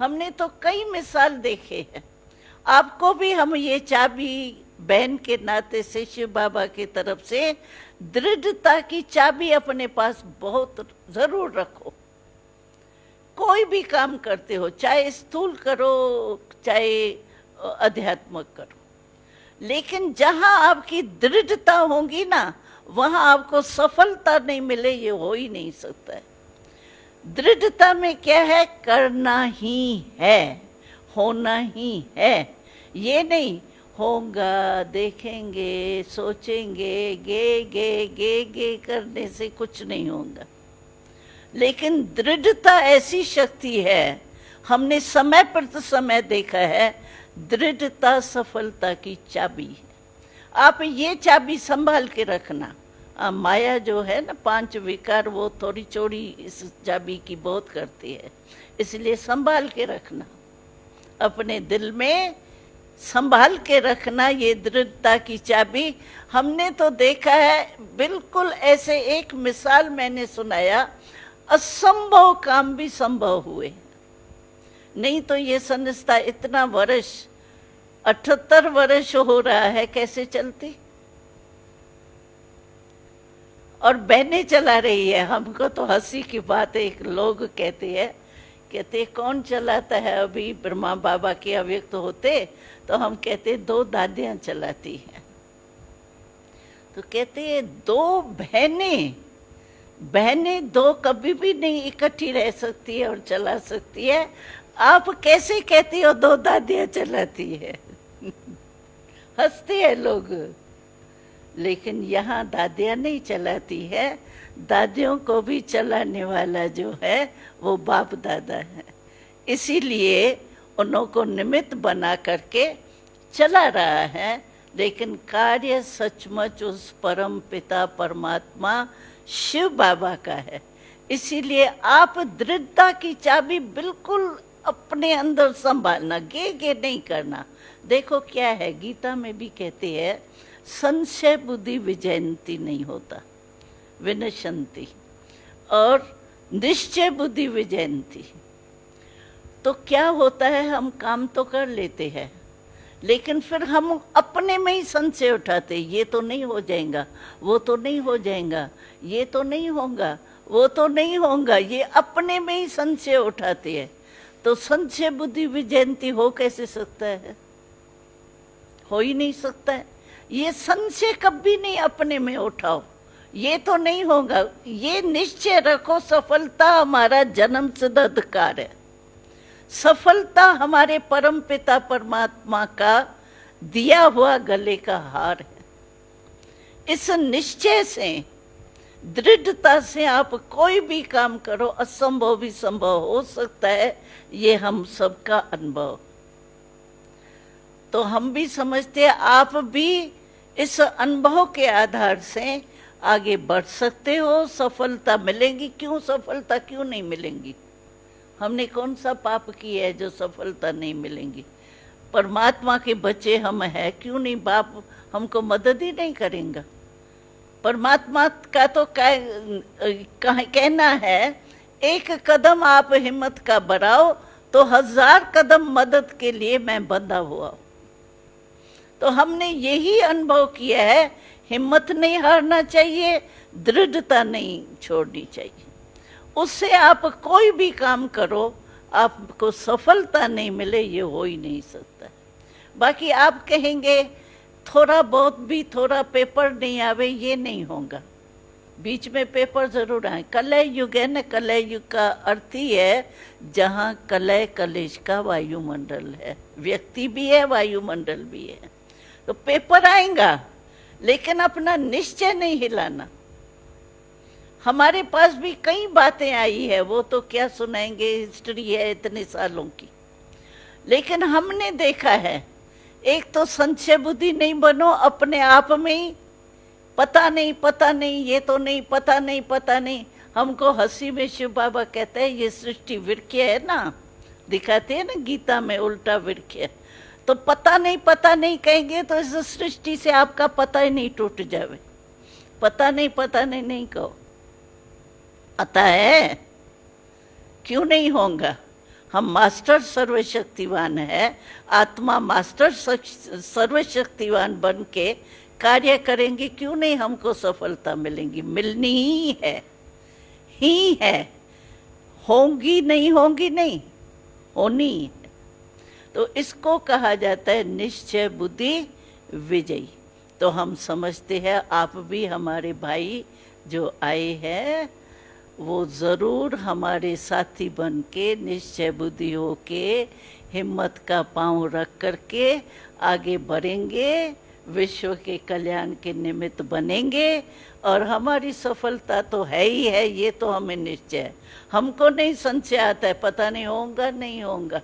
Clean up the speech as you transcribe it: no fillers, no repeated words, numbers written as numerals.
हमने तो कई मिसाल देखे हैं। आपको भी हम ये चाबी बहन के नाते से शिव बाबा की तरफ से दृढ़ता की चाबी अपने पास बहुत जरूर रखो। कोई भी काम करते हो, चाहे स्थूल करो चाहे अध्यात्मक करो, लेकिन जहां आपकी दृढ़ता होगी ना, वहां आपको सफलता नहीं मिले, ये हो ही नहीं सकता है। दृढ़ता में क्या है? करना ही है, होना ही है। ये नहीं होगा, देखेंगे, सोचेंगे, गे करने से कुछ नहीं होगा। लेकिन दृढ़ता ऐसी शक्ति है, हमने समय पर समय देखा है, दृढ़ता सफलता की चाबी है। आप ये चाबी संभाल के रखना। माया जो है ना, 5 विकार, वो थोड़ी चोरी इस चाबी की बहुत करती है, इसलिए संभाल के रखना, अपने दिल में संभाल के रखना ये दृढ़ता की चाबी। हमने तो देखा है, बिल्कुल ऐसे एक मिसाल मैंने सुनाया, असंभव काम भी संभव हुए। नहीं तो ये संस्था इतना वर्ष, 78 वर्ष हो रहा है, कैसे चलती? और बहनें चला रही है। हमको तो हंसी की बात है, एक लोग कहते कौन चलाता है? अभी ब्रह्मा बाबा के अव्यक्त होते तो हम कहते 2 दादियां चलाती हैं। तो कहते 2 बहनें 2 कभी भी नहीं इकट्ठी रह सकती है और चला सकती है। आप कैसे कहती हो 2 दादियां चलाती है? हंसते हैं लोग। लेकिन यहाँ दादियां नहीं चलाती है, दादियों को भी चलाने वाला जो है वो बाप दादा है। इसीलिए उन्हों को निमित्त बना करके चला रहा है, लेकिन कार्य सचमुच उस परम पिता परमात्मा शिव बाबा का है। इसीलिए आप दृढ़ता की चाबी बिल्कुल अपने अंदर संभालना, गे नहीं करना। देखो क्या है, गीता में भी कहते हैं, संशय बुद्धि विजयंती नहीं होता, विनशंति, और निश्चय बुद्धि विजयंती। तो क्या होता है, हम काम तो कर लेते हैं, लेकिन फिर हम अपने में ही संशय उठाते, ये तो नहीं हो जाएगा, वो तो नहीं हो जाएगा, ये तो नहीं होगा, वो तो नहीं होगा, ये अपने में ही संशय उठाते हैं। तो संशय बुद्धि विजयंती हो कैसे सकता है? हो ही नहीं सकता है। ये संशय कभी नहीं अपने में उठाओ, ये तो नहीं होगा। ये निश्चय रखो, सफलता हमारा जन्म सिद्ध अधिकार है, सफलता हमारे परम पिता परमात्मा का दिया हुआ गले का हार है। इस निश्चय से, दृढ़ता से आप कोई भी काम करो, असंभव भी संभव हो सकता है। ये हम सबका अनुभव। तो हम भी समझते हैं, आप भी इस अनुभव के आधार से आगे बढ़ सकते हो, सफलता मिलेगी। क्यों सफलता क्यों नहीं मिलेंगी? हमने कौन सा पाप किया है जो सफलता नहीं मिलेंगी? परमात्मा के बच्चे हम हैं, क्यों नहीं बाप हमको मदद ही नहीं करेंगे? परमात्मा का तो कहना है, एक कदम आप हिम्मत का बढ़ाओ तो 1000 कदम मदद के लिए मैं बंधा हुआ। तो हमने यही अनुभव किया है, हिम्मत नहीं हारना चाहिए, दृढ़ता नहीं छोड़नी चाहिए। उससे आप कोई भी काम करो, आपको सफलता नहीं मिले, ये हो ही नहीं सकता। बाकी आप कहेंगे थोड़ा बहुत भी, थोड़ा पेपर नहीं आवे, ये नहीं होगा। बीच में पेपर जरूर आए। कलय युग है ना, कलय युग का अर्थ ही है जहाँ कलय कलेश का वायुमंडल है, व्यक्ति भी है, वायुमंडल भी है। तो पेपर आएगा, लेकिन अपना निश्चय नहीं हिलाना। हमारे पास भी कई बातें आई है, वो तो क्या सुनाएंगे, हिस्ट्री है इतने सालों की। लेकिन हमने देखा है, एक तो संशय बुद्धि नहीं बनो अपने आप में ही, पता नहीं, ये तो नहीं, पता नहीं। हमको हंसी में शिव बाबा कहते हैं, ये सृष्टि वृक्ष है ना, दिखाते हैं ना गीता में उल्टा वृक्ष है। तो पता नहीं कहेंगे तो इस सृष्टि से आपका पता ही नहीं टूट जावे। पता नहीं कहो, पता है क्यों नहीं होगा। हम मास्टर सर्वशक्तिवान है, आत्मा मास्टर सर्वशक्तिवान बन के कार्य करेंगे, क्यों नहीं हमको सफलता मिलेंगी? मिलनी ही है, होंगी नहीं, होंगी नहीं, होनी है। तो इसको कहा जाता है निश्चय बुद्धि विजयी। तो हम समझते हैं आप भी हमारे भाई जो आए हैं वो जरूर हमारे साथी बन के निश्चय बुद्धि हो के हिम्मत का पांव रख करके आगे बढ़ेंगे, विश्व के कल्याण के निमित्त बनेंगे। और हमारी सफलता तो है ही है, ये तो हमें निश्चय है। हमको नहीं संशय आता है, पता नहीं होगा नहीं होगा।